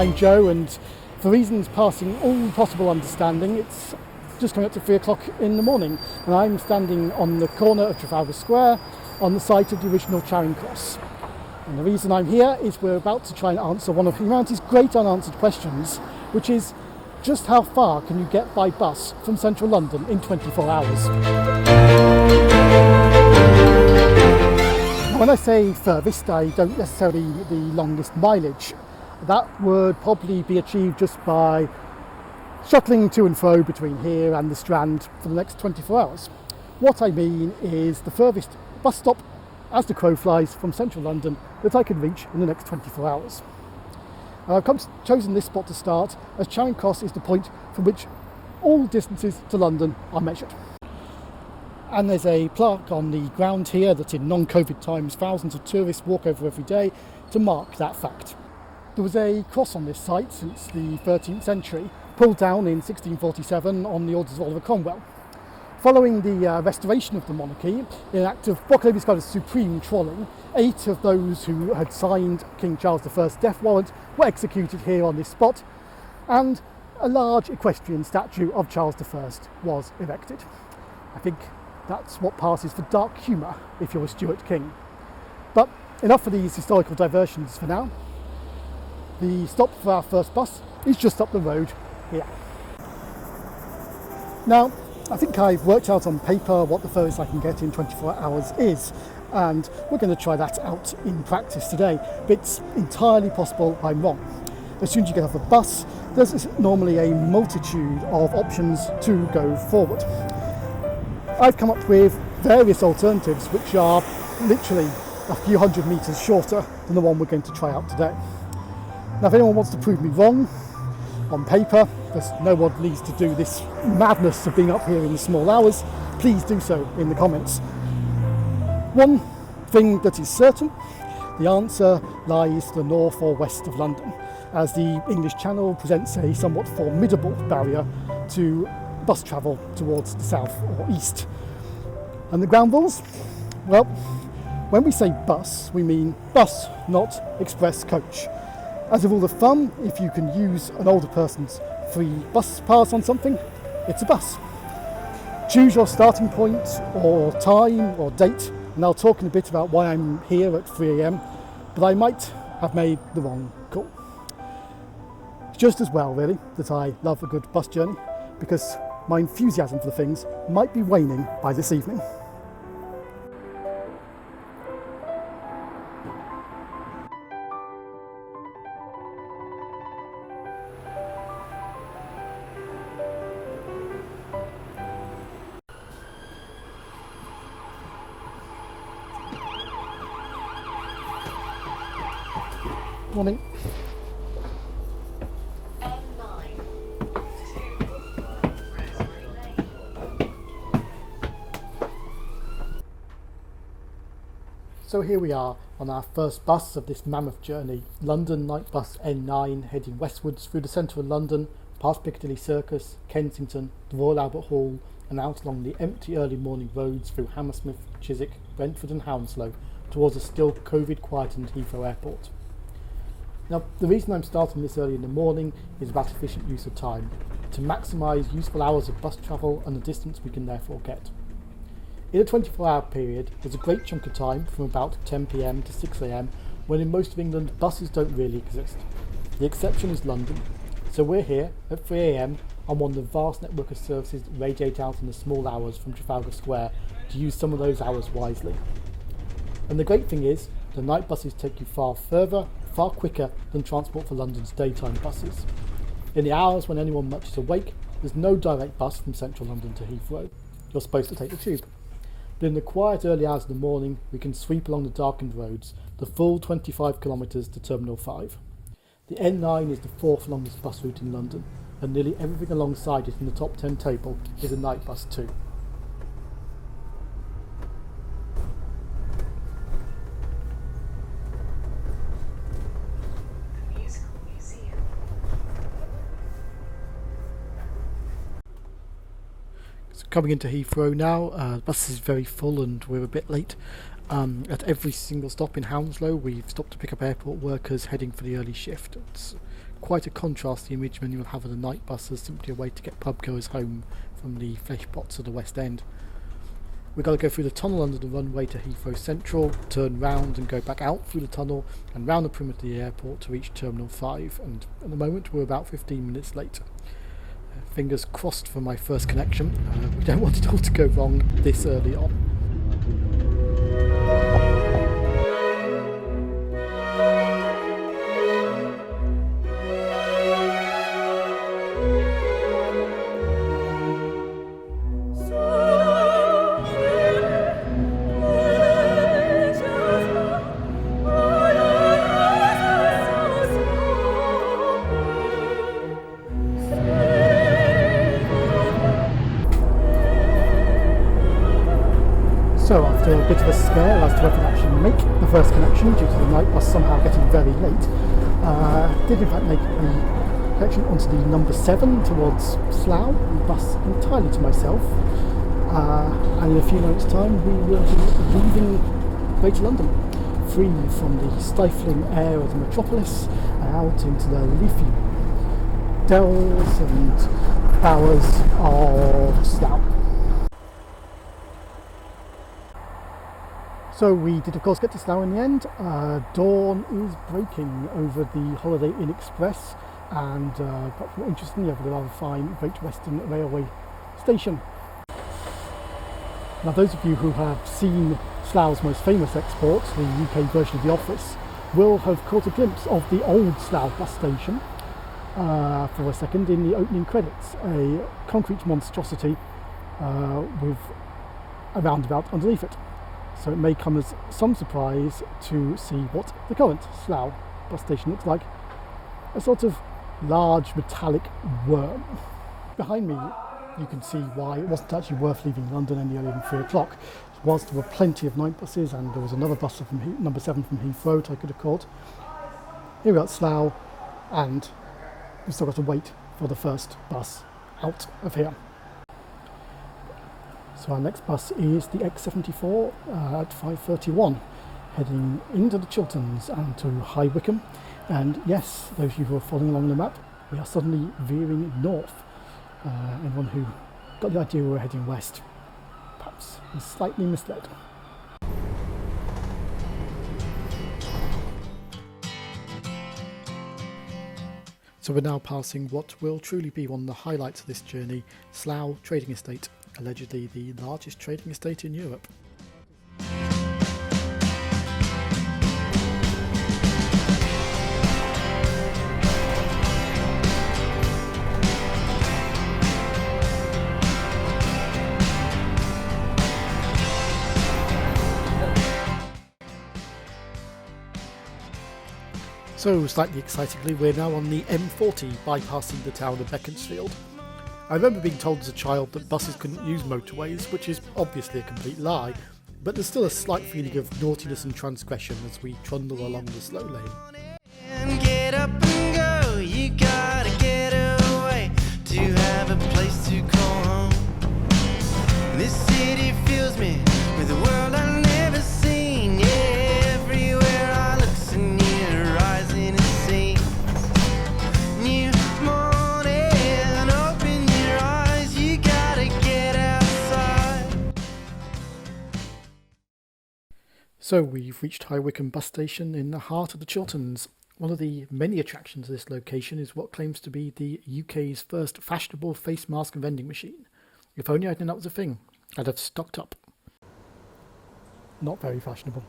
I'm Joe, and for reasons passing all possible understanding, it's just coming up to 3 o'clock in the morning, and I'm standing on the corner of Trafalgar Square on the site of the original Charing Cross. And the reason I'm here is we're about to try and answer one of humanity's great unanswered questions, which is just how far can you get by bus from central London in 24 hours? When I say furthest, I don't necessarily mean the longest mileage. That would probably be achieved just by shuttling to and fro between here and the Strand for the next 24 hours. What I mean is the furthest bus stop as the crow flies from central London that I can reach in the next 24 hours. I've chosen this spot to start as Charing Cross is the point from which all distances to London are measured. And there's a plaque on the ground here that in non-COVID times thousands of tourists walk over every day to mark that fact. There was a cross on this site since the 13th century, pulled down in 1647 on the orders of Oliver Cromwell. Following the restoration of the monarchy, in an act of what can be described as supreme trolling, 8 of those who had signed King Charles I's death warrant were executed here on this spot, and a large equestrian statue of Charles I was erected. I think that's what passes for dark humour if you're a Stuart king. But enough of these historical diversions for now. The stop for our first bus is just up the road here. Now, I think I've worked out on paper what the furthest I can get in 24 hours is, and we're going to try that out in practice today. But it's entirely possible I'm wrong. As soon as you get off a bus, there's normally a multitude of options to go forward. I've come up with various alternatives which are literally a few hundred metres shorter than the one we're going to try out today. Now, if anyone wants to prove me wrong on paper, because no one needs to do this madness of being up here in the small hours, please do so in the comments. One thing that is certain, the answer lies to the north or west of London, as the English Channel presents a somewhat formidable barrier to bus travel towards the south or east. And the ground rules? Well, when we say bus, we mean bus, not express coach. As a rule of thumb, if you can use an older person's free bus pass on something, it's a bus. Choose your starting point or time or date, and I'll talk in a bit about why I'm here at 3 AM, but I might have made the wrong call. Just as well, really, that I love a good bus journey, because my enthusiasm for the things might be waning by this evening. Morning. So here we are on our first bus of this mammoth journey, London Night Bus N9, heading westwards through the centre of London, past Piccadilly Circus, Kensington, the Royal Albert Hall, and out along the empty early morning roads through Hammersmith, Chiswick, Brentford and Hounslow towards a still COVID-quietened Heathrow Airport. Now, the reason I'm starting this early in the morning is about efficient use of time, to maximise useful hours of bus travel and the distance we can therefore get. In a 24-hour period, there's a great chunk of time from about 10 PM to 6 AM when in most of England buses don't really exist. The exception is London, so we're here at 3 AM on one of the vast network of services that radiate out in the small hours from Trafalgar Square to use some of those hours wisely. And the great thing is, the night buses take you far further, far quicker than Transport for London's daytime buses. In the hours when anyone much is awake, there's no direct bus from central London to Heathrow. You're supposed to take the tube. But in the quiet early hours of the morning, we can sweep along the darkened roads, the full 25 kilometres to Terminal 5. The N9 is the 4th longest bus route in London, and nearly everything alongside it in the top 10 table is a night bus too. Coming into Heathrow now, the bus is very full and we're a bit late. At every single stop in Hounslow we've stopped to pick up airport workers heading for the early shift. It's quite a contrast to the image many will have of the night bus as simply a way to get pubgoers home from the flesh pots of the West End. We've got to go through the tunnel under the runway to Heathrow Central, turn round and go back out through the tunnel and round the perimeter of the airport to reach Terminal 5, and at the moment we're about 15 minutes late. Fingers crossed for my first connection. We don't want it all to go wrong this early on. So after a bit of a scare as to whether to actually make the first connection due to the night bus somehow getting very late, did in fact make the connection onto the number 7 towards Slough, the bus entirely to myself, and in a few moments time we will be leaving Greater London, free from the stifling air of the metropolis and out into the leafy dells and bowers of Slough. So we did of course get to Slough in the end. Dawn is breaking over the Holiday Inn Express, and perhaps more interestingly over the rather fine Great Western Railway station. Now those of you who have seen Slough's most famous export, the UK version of The Office, will have caught a glimpse of the old Slough bus station for a second in the opening credits, a concrete monstrosity with a roundabout underneath it. So it may come as some surprise to see what the current Slough bus station looks like. A sort of large metallic worm. Behind me you can see why it wasn't actually worth leaving London any earlier than 3 o'clock. Whilst there were plenty of night buses and there was another bus from number 7 from Heathrow that I could have caught. Here we are at Slough, and we've still got to wait for the first bus out of here. So our next bus is the X74 at 5:31, heading into the Chilterns and to High Wycombe. And yes, those of you who are following along the map, we are suddenly veering north. Anyone who got the idea we were heading west perhaps is slightly misled. So we're now passing what will truly be one of the highlights of this journey, Slough Trading Estate, allegedly the largest trading estate in Europe. So, slightly excitingly, we're now on the M40, bypassing the town of Beaconsfield. I remember being told as a child that buses couldn't use motorways, which is obviously a complete lie, but there's still a slight feeling of naughtiness and transgression as we trundle along the slow lane. Get up and go, you gotta get away to have a place to call home. This city fills me with a world I've never seen. Yeah, everywhere I look, so near rising sea. New morning, open your eyes, you gotta get outside. So we've reached High Wycombe bus station in the heart of the Chilterns. One of the many attractions of this location is what claims to be the UK's first fashionable face mask vending machine. If only I'd known that was a thing, I'd have stocked up. Not very fashionable.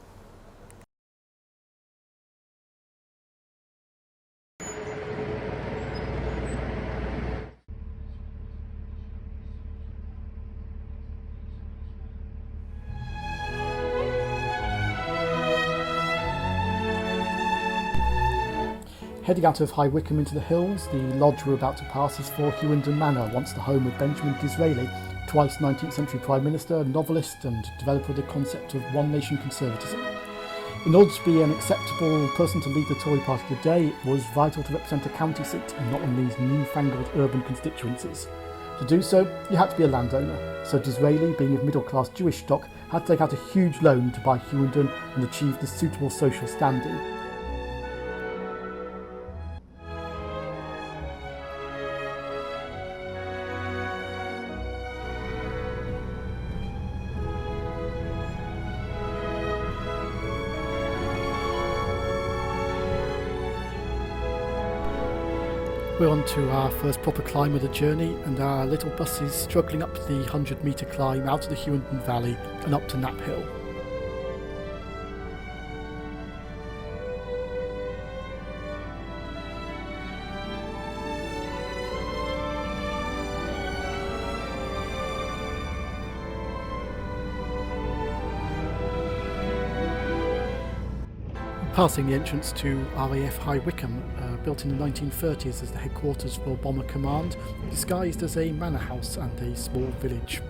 Heading out of High Wycombe into the hills, the lodge we're about to pass is for Hewenden Manor, once the home of Benjamin Disraeli, twice 19th century Prime Minister, novelist and developer of the concept of one nation conservatism. In order to be an acceptable person to lead the Tory party today, it was vital to represent a county seat and not one of these newfangled urban constituencies. To do so, you had to be a landowner, so Disraeli, being of middle-class Jewish stock, had to take out a huge loan to buy Hewenden and achieve the suitable social standing. we're on to our first proper climb of the journey, and our little bus is struggling up the 100-metre climb out of the Hughenden Valley and up to Knapp Hill. Passing the entrance to RAF High Wycombe, built in the 1930s as the headquarters for Bomber Command, disguised as a manor house and a small village.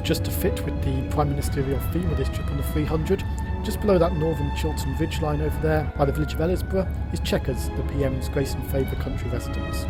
Just to fit with the Prime Ministerial theme of this trip on the 300, just below that northern Chiltern ridgeline over there by the village of Ellisborough is Chequers, the PM's grace and favour country residence.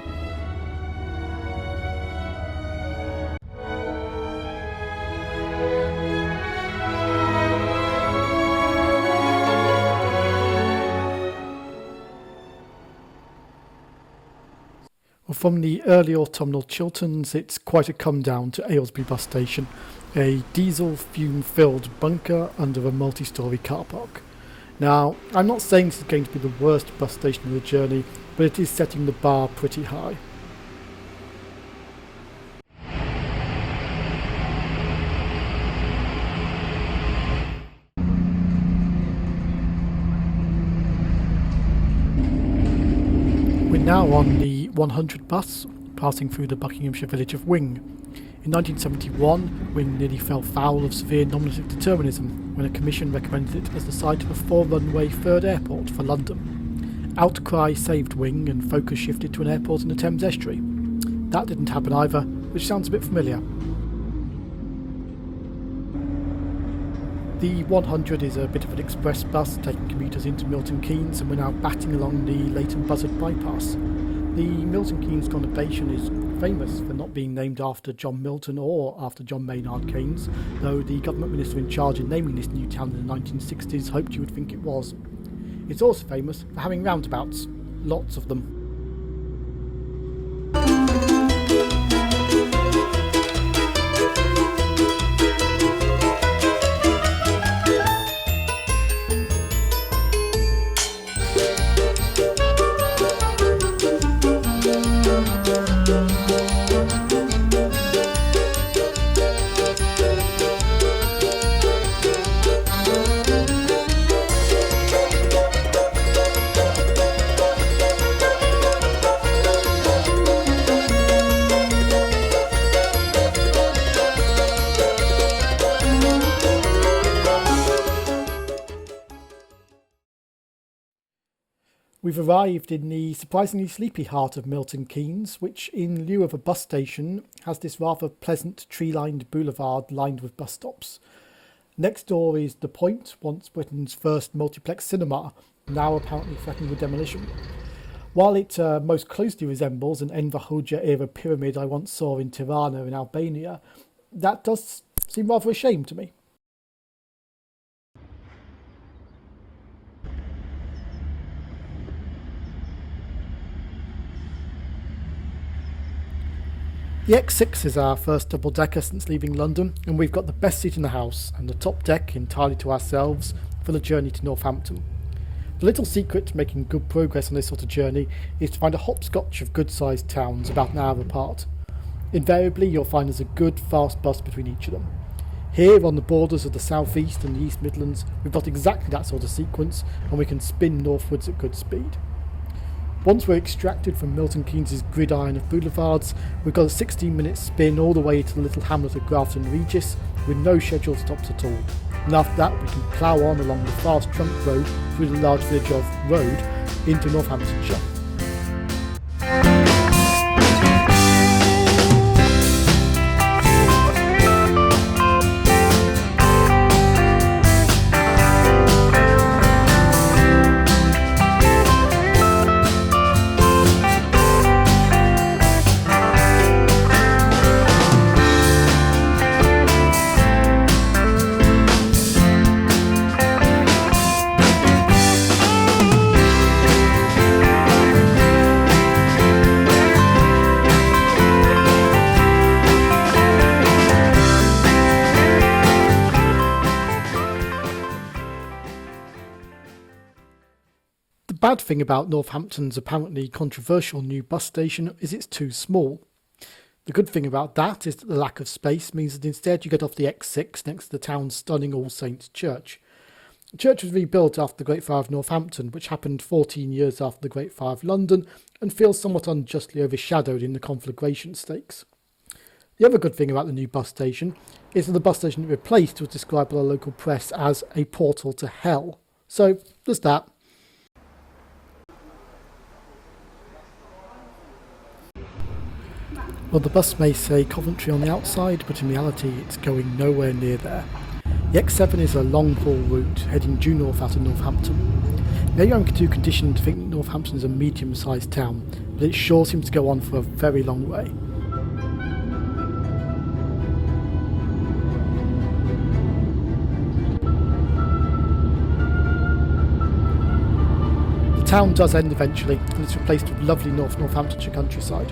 Well, from the early autumnal Chilterns, it's quite a come down to Aylesbury bus station, a diesel fume-filled bunker under a multi-storey car park. Now, I'm not saying this is going to be the worst bus station of the journey, but it is setting the bar pretty high. We're now on the 100 bus, passing through the Buckinghamshire village of Wing. In 1971, Wing nearly fell foul of severe nominative determinism when a commission recommended it as the site of a 4-runway third airport for London. Outcry saved Wing and focus shifted to an airport in the Thames estuary. That didn't happen either, which sounds a bit familiar. The 100 is a bit of an express bus taking commuters into Milton Keynes, and we're now batting along the Leighton Buzzard bypass. The Milton Keynes conurbation is famous for not being named after John Milton or after John Maynard Keynes, though the government minister in charge in naming this new town in the 1960s hoped you would think it was. It's also famous for having roundabouts, lots of them. We've arrived in the surprisingly sleepy heart of Milton Keynes, which, in lieu of a bus station, has this rather pleasant tree-lined boulevard lined with bus stops. Next door is The Point, once Britain's first multiplex cinema, now apparently threatened with demolition. While it most closely resembles an Enver Hoxha-era pyramid I once saw in Tirana in Albania, that does seem rather a shame to me. The X6 is our first double-decker since leaving London, and we've got the best seat in the house and the top deck entirely to ourselves for the journey to Northampton. The little secret to making good progress on this sort of journey is to find a hopscotch of good-sized towns about an hour apart. Invariably, you'll find there's a good, fast bus between each of them. Here, on the borders of the South East and the East Midlands, we've got exactly that sort of sequence, and we can spin northwards at good speed. Once we're extracted from Milton Keynes' gridiron of boulevards, we've got a 16-minute spin all the way to the little hamlet of Grafton Regis with no scheduled stops at all. And after that we can plough on along the fast trunk road through the large village of Road into Northamptonshire. bad thing about Northampton's apparently controversial new bus station is it's too small. The good thing about that is that the lack of space means that instead you get off the X6 next to the town's stunning All Saints Church. The church was rebuilt after the Great Fire of Northampton, which happened 14 years after the Great Fire of London, and feels somewhat unjustly overshadowed in the conflagration stakes. The other good thing about the new bus station is that the bus station it replaced was described by the local press as a portal to hell. So, there's that. Well, the bus may say Coventry on the outside, but in reality it's going nowhere near there. The X7 is a long-haul route heading due north out of Northampton. Maybe I'm too conditioned to think that Northampton is a medium-sized town, but it sure seems to go on for a very long way. The town does end eventually, and it's replaced with lovely Northamptonshire countryside.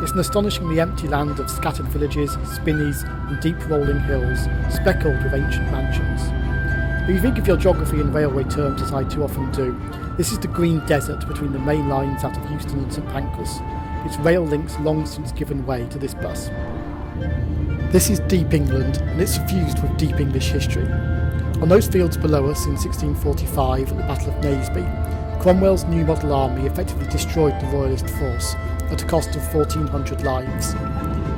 It's an astonishingly empty land of scattered villages, spinneys and deep rolling hills, speckled with ancient mansions. If you think of your geography in railway terms, as I too often do, this is the green desert between the main lines out of Euston and St Pancras. Its rail links long since given way to this bus. This is deep England, and it's suffused with deep English history. On those fields below us in 1645 at the Battle of Naseby, Cromwell's new model army effectively destroyed the royalist force, at a cost of 1,400 lives.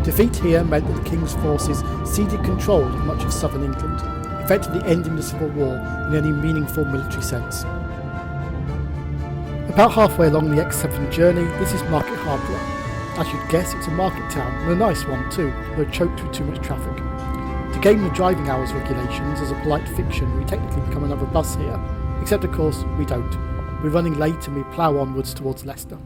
Defeat here meant that the King's forces ceded control of much of southern England, effectively ending the Civil War in any meaningful military sense. About halfway along the X7 journey, this is Market Harborough. As you'd guess, it's a market town, and a nice one too, though choked with too much traffic. To game the driving hours regulations as a polite fiction, we technically become another bus here, except of course we don't. We're running late and we plough onwards towards Leicester.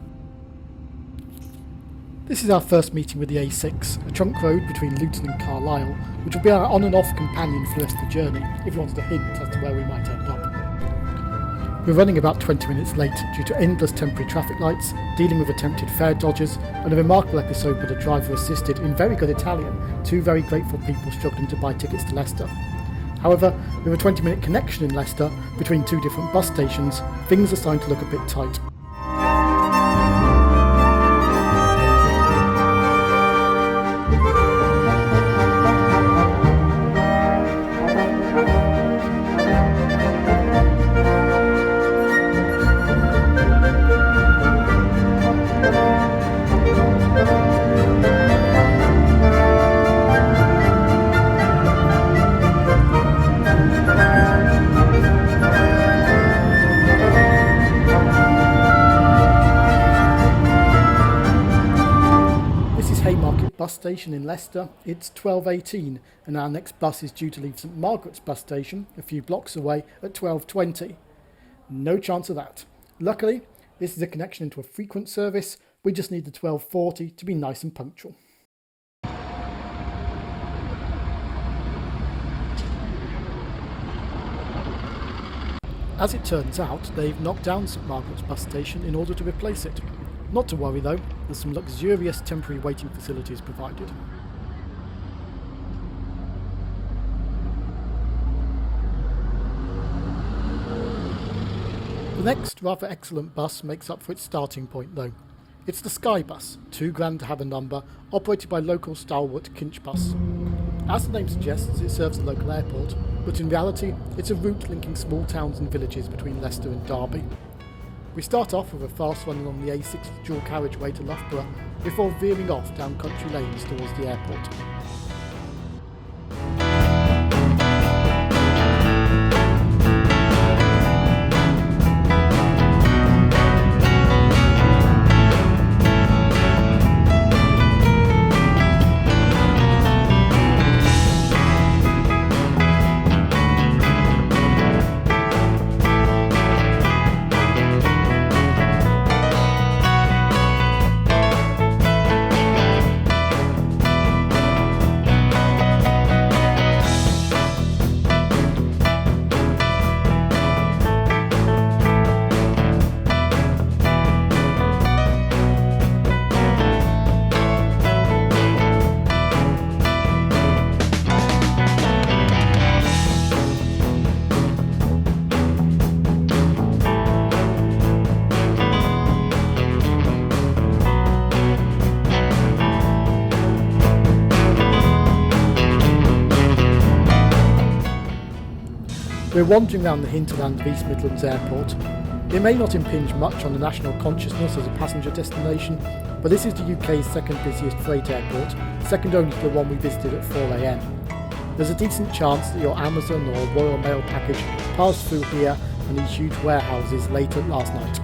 This is our first meeting with the A6, a trunk road between Luton and Carlisle, which will be our on and off companion for the rest of the journey, if you wanted a hint as to where we might end up. We're running about 20 minutes late due to endless temporary traffic lights, dealing with attempted fare dodgers, and a remarkable episode where the driver assisted, in very good Italian, two very grateful people struggling to buy tickets to Leicester. However, with a 20-minute connection in Leicester between two different bus stations, things are starting to look a bit tight. Bus station in Leicester. It's 12:18 and our next bus is due to leave St Margaret's bus station a few blocks away at 12:20. No chance of that. Luckily, this is a connection into a frequent service. We just need the 12:40 to be nice and punctual. As it turns out, they've knocked down St Margaret's bus station in order to replace it. Not to worry though, there's some luxurious temporary waiting facilities provided. The next rather excellent bus makes up for its starting point though. It's the Sky Bus, too grand to have a number, operated by local stalwart Kinch Bus. As the name suggests, it serves the local airport, but in reality it's a route linking small towns and villages between Leicester and Derby. We start off with a fast run along the A6 dual carriageway to Loughborough before veering off down country lanes towards the airport. We're wandering around the hinterland of East Midlands Airport. It may not impinge much on the national consciousness as a passenger destination, but this is the UK's second busiest freight airport, second only to the one we visited at 4 AM. There's a decent chance that your Amazon or Royal Mail package passed through here and these huge warehouses late last night.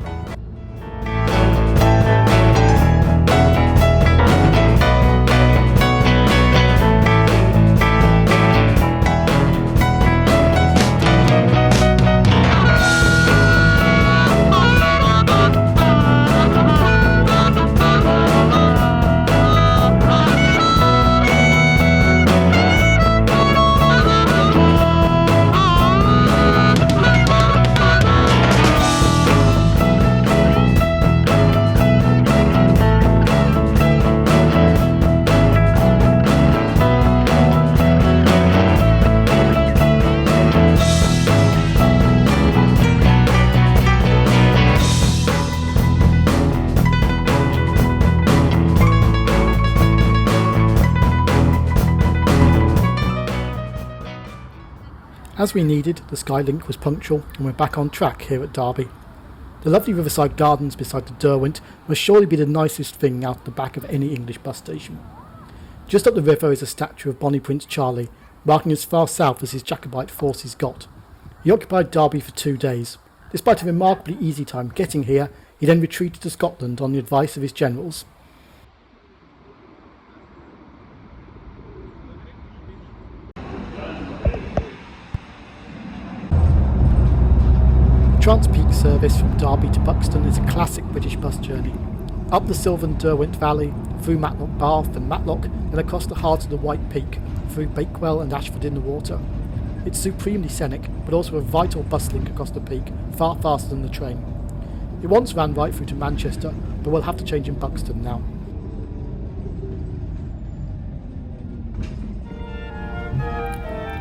As we needed, the Skylink was punctual and we're back on track here at Derby. The lovely riverside gardens beside the Derwent must surely be the nicest thing out the back of any English bus station. Just up the river is a statue of Bonnie Prince Charlie, marking as far south as his Jacobite forces got. He occupied Derby for 2 days. Despite a remarkably easy time getting here, he then retreated to Scotland on the advice of his generals. Trans-Peak service from Derby to Buxton is a classic British bus journey. Up the Sylvan Derwent Valley, through Matlock Bath and Matlock, and across the heart of the White Peak, through Bakewell and Ashford in the Water. It's supremely scenic, but also a vital bus link across the peak, far faster than the train. It once ran right through to Manchester, but we'll have to change in Buxton now.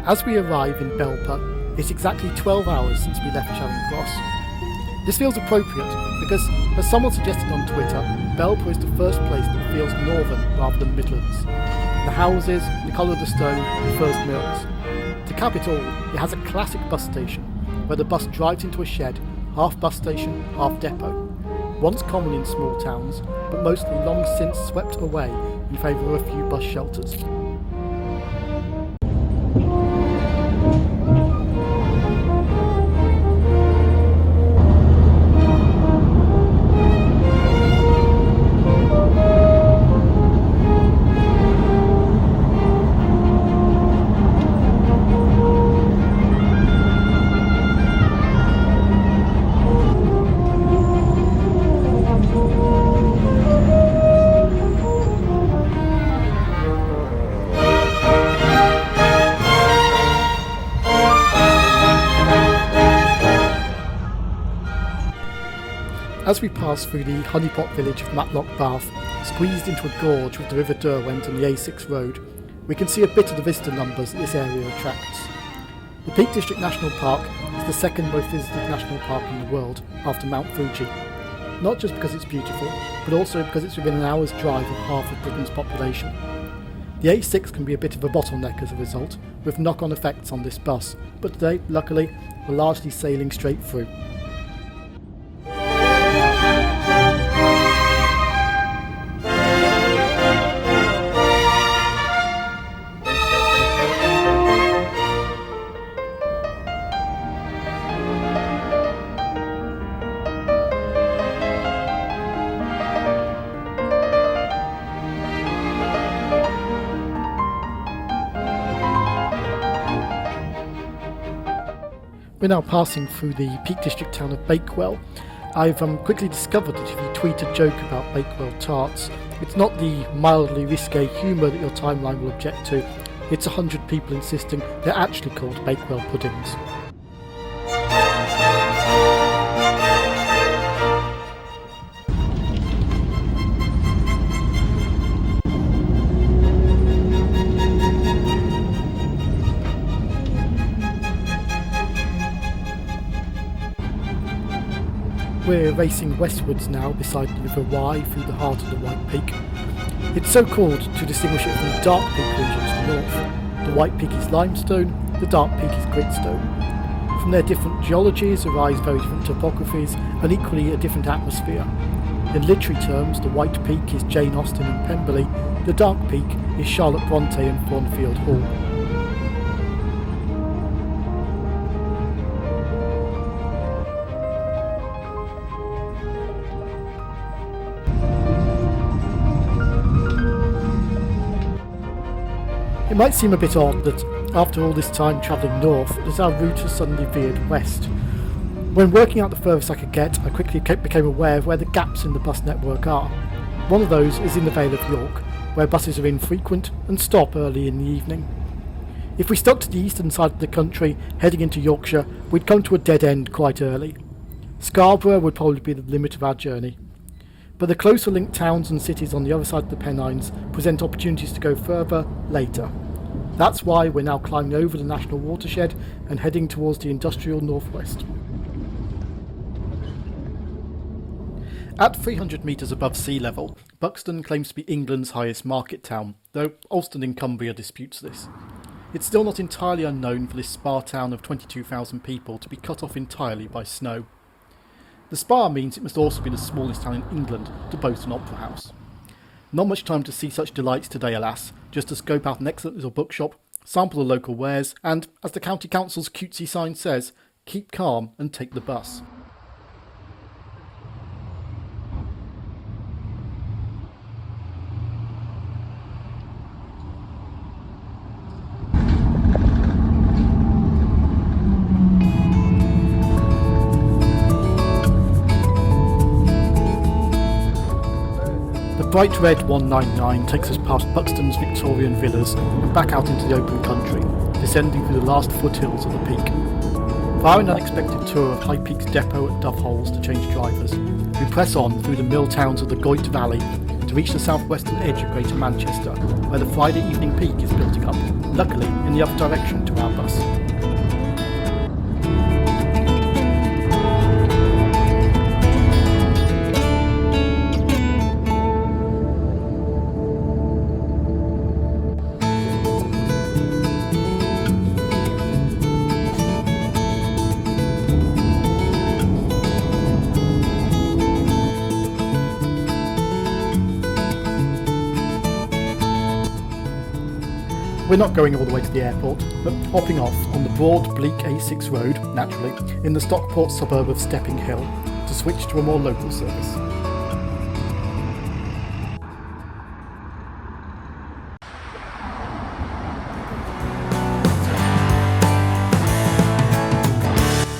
As we arrive in Belper, it's exactly 12 hours since we left Charing Cross. This feels appropriate because, as someone suggested on Twitter, Belper is the first place that feels northern rather than Midlands. The houses, the colour of the stone, the first mills. To cap it all, it has a classic bus station, where the bus drives into a shed, half bus station, half depot. Once common in small towns, but mostly long since swept away in favour of a few bus shelters. As we pass through the honeypot village of Matlock Bath, squeezed into a gorge with the River Derwent and the A6 road, we can see a bit of the visitor numbers that this area attracts. The Peak District National Park is the second most visited national park in the world, after Mount Fuji. Not just because it's beautiful, but also because it's within an hour's drive of half of Britain's population. The A6 can be a bit of a bottleneck as a result, with knock-on effects on this bus, but today, luckily, we're largely sailing straight through. We're now passing through the Peak District town of Bakewell. I've quickly discovered that if you tweet a joke about Bakewell tarts, it's not the mildly risque humour that your timeline will object to, it's 100 people insisting they're actually called Bakewell puddings. We're racing westwards now beside the River Wye through the heart of the White Peak. It's so called to distinguish it from the Dark Peak region to the north. The White Peak is limestone, the Dark Peak is gritstone. from their different geologies arise very different topographies and equally a different atmosphere. In literary terms, the White Peak is Jane Austen and Pemberley, the Dark Peak is Charlotte Bronte and Thornfield Hall. It might seem a bit odd that after all this time travelling north, that our route has suddenly veered west. When working out the furthest I could get, I quickly became aware of where the gaps in the bus network are. One of those is in the Vale of York, where buses are infrequent and stop early in the evening. If we stuck to the eastern side of the country, heading into Yorkshire, we'd come to a dead end quite early. Scarborough would probably be the limit of our journey. But the closer linked towns and cities on the other side of the Pennines present opportunities to go further later. That's why we're now climbing over the national watershed and heading towards the industrial northwest. At 300 metres above sea level, Buxton claims to be England's highest market town, though Alston in Cumbria disputes this. It's still not entirely unknown for this spa town of 22,000 people to be cut off entirely by snow. The spa means it must also be the smallest town in England to boast an opera house. Not much time to see such delights today, alas, just to scope out an excellent little bookshop, sample the local wares and, as the county council's cutesy sign says, keep calm and take the bus. Bright red 199 takes us past Buxton's Victorian villas and back out into the open country, descending through the last foothills of the peak. Via an unexpected tour of High Peak's depot at Doveholes to change drivers, we press on through the mill towns of the Goyt Valley to reach the southwestern edge of Greater Manchester, where the Friday evening peak is building up, luckily in the other direction to our bus. We're not going all the way to the airport, but popping off on the broad, bleak A6 road, naturally, in the Stockport suburb of Stepping Hill, to switch to a more local service.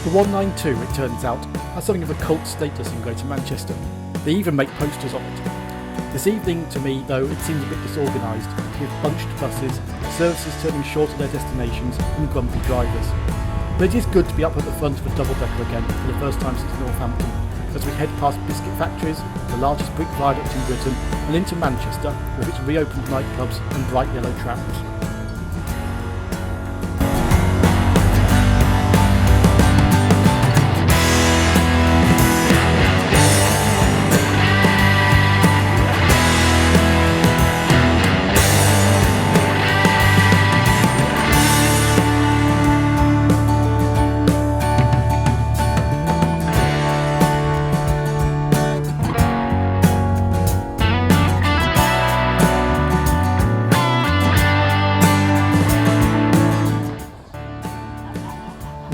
The 192, it turns out, has something of a cult status in Greater Manchester. They even make posters of it. This evening, to me, though, it seems a bit disorganised, with bunched buses, services turning short of their destinations, and grumpy drivers. But it is good to be up at the front of a double-decker again for the first time since Northampton, as we head past biscuit factories, the largest brick viaduct in Britain, and into Manchester, with its reopened nightclubs and bright yellow trams.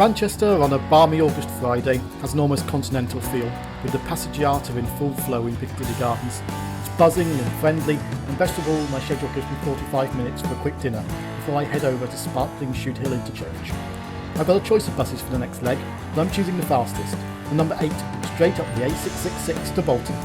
Manchester, on a balmy August Friday, has an almost continental feel, with the Passeggiata in full flow in Piccadilly Gardens. It's buzzing and friendly, and best of all, my schedule gives me 45 minutes for a quick dinner before I head over to sparkling Shoot Hill Interchange. I've got a choice of buses for the next leg, but I'm choosing the fastest, the number 8, straight up the A666 to Bolton.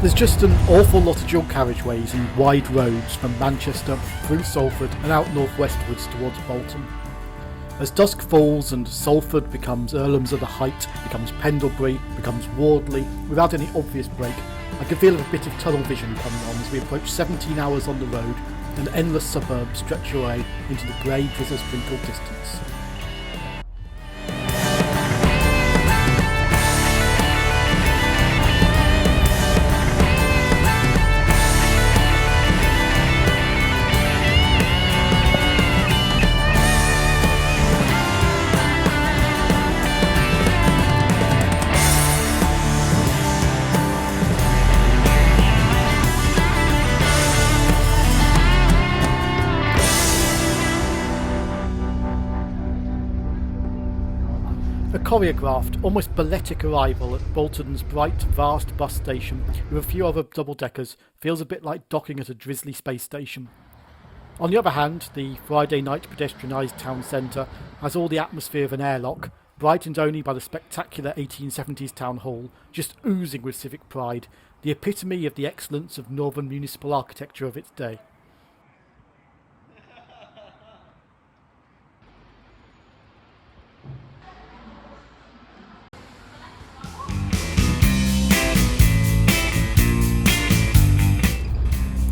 There's just an awful lot of dual carriageways and wide roads from Manchester through Salford and out northwestwards towards Bolton. As dusk falls and Salford becomes Earlhams of the Height, becomes Pendlebury, becomes Wardley, without any obvious break, I can feel a bit of tunnel vision coming on as we approach 17 hours on the road and endless suburbs stretch away into the grey drizzle sprinkled distance. A choreographed, almost balletic arrival at Bolton's bright, vast bus station with a few other double-deckers feels a bit like docking at a drizzly space station. On the other hand, the Friday night pedestrianised town centre has all the atmosphere of an airlock, brightened only by the spectacular 1870s town hall, just oozing with civic pride, the epitome of the excellence of northern municipal architecture of its day.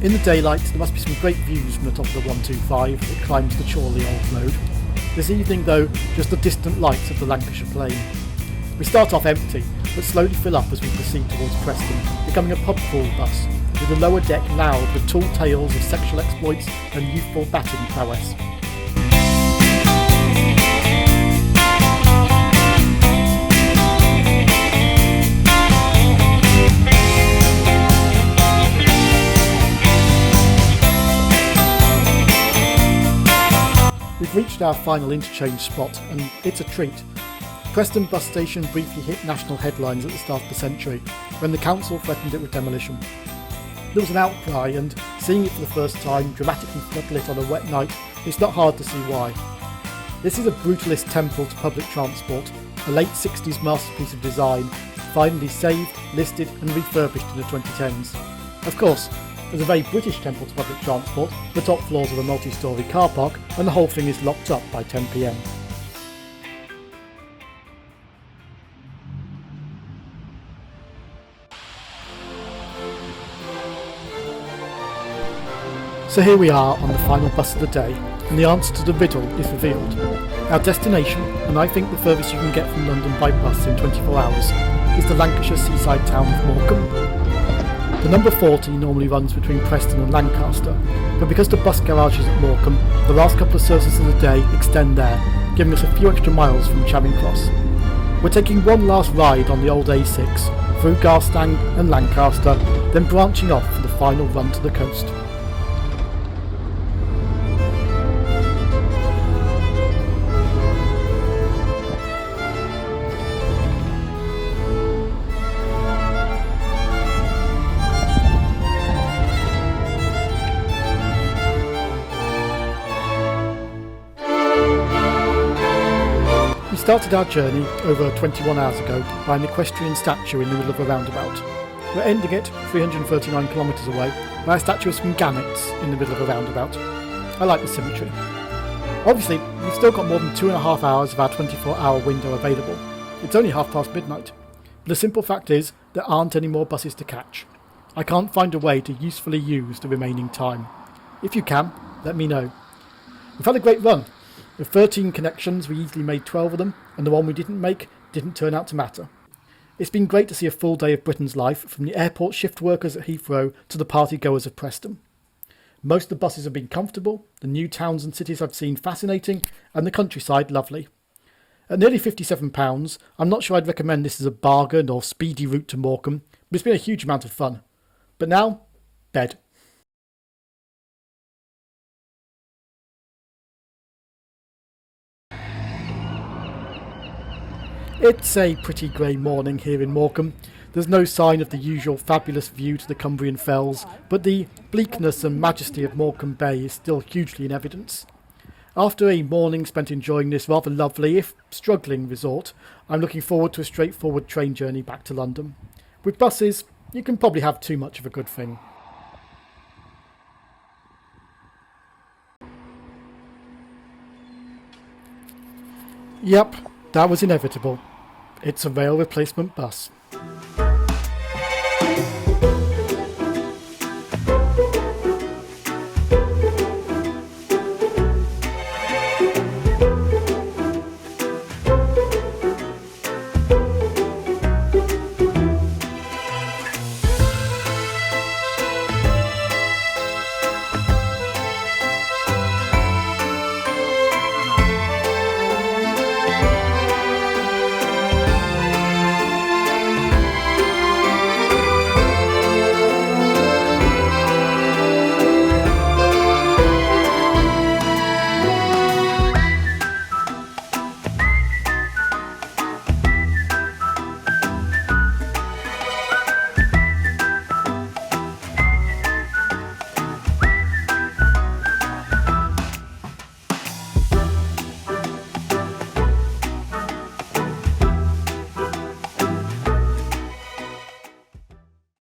In the daylight, there must be some great views from the top of the 125 that climbs the Chorley Old Road. This evening, though, just the distant lights of the Lancashire Plain. We start off empty, but slowly fill up as we proceed towards Preston, becoming a pub crawl bus, with the lower deck loud with tall tales of sexual exploits and youthful batting prowess. We've reached our final interchange spot and it's a treat. Preston bus station briefly hit national headlines at the start of the century when the council threatened it with demolition. There was an outcry and seeing it for the first time dramatically floodlit on a wet night, it's not hard to see why. This is a brutalist temple to public transport, a late 60s masterpiece of design, finally saved, listed and refurbished in the 2010s. Of course, as a very British temple to public transport, the top floors of a multi-storey car park and the whole thing is locked up by 10 PM. So here we are on the final bus of the day, and the answer to the riddle is revealed. Our destination, and I think the furthest you can get from London by bus in 24 hours, is the Lancashire seaside town of Morecambe. The number 40 normally runs between Preston and Lancaster, but because the bus garage is at Morecambe, the last couple of services of the day extend there, giving us a few extra miles from Charing Cross. We're taking one last ride on the old A6, through Garstang and Lancaster, then branching off for the final run to the coast. We started our journey over 21 hours ago by an equestrian statue in the middle of a roundabout. We're ending it 339 kilometres away by a statue of some gannets in the middle of a roundabout. I like the symmetry. Obviously, we've still got more than 2.5 hours of our 24-hour window available. It's only midnight. But the simple fact is, there aren't any more buses to catch. I can't find a way to usefully use the remaining time. If you can, let me know. We've had a great run. With 13 connections, we easily made 12 of them, and the one we didn't make didn't turn out to matter. It's been great to see a full day of Britain's life, from the airport shift workers at Heathrow to the party goers of Preston. Most of the buses have been comfortable, the new towns and cities I've seen fascinating, and the countryside lovely. At nearly £57, I'm not sure I'd recommend this as a bargain or speedy route to Morecambe, but it's been a huge amount of fun. But now, bed. It's a pretty grey morning here in Morecambe. There's no sign of the usual fabulous view to the Cumbrian fells, but the bleakness and majesty of Morecambe Bay is still hugely in evidence. After a morning spent enjoying this rather lovely, if struggling, resort, I'm looking forward to a straightforward train journey back to London. With buses, you can probably have too much of a good thing. Yep, that was inevitable. It's a rail replacement bus.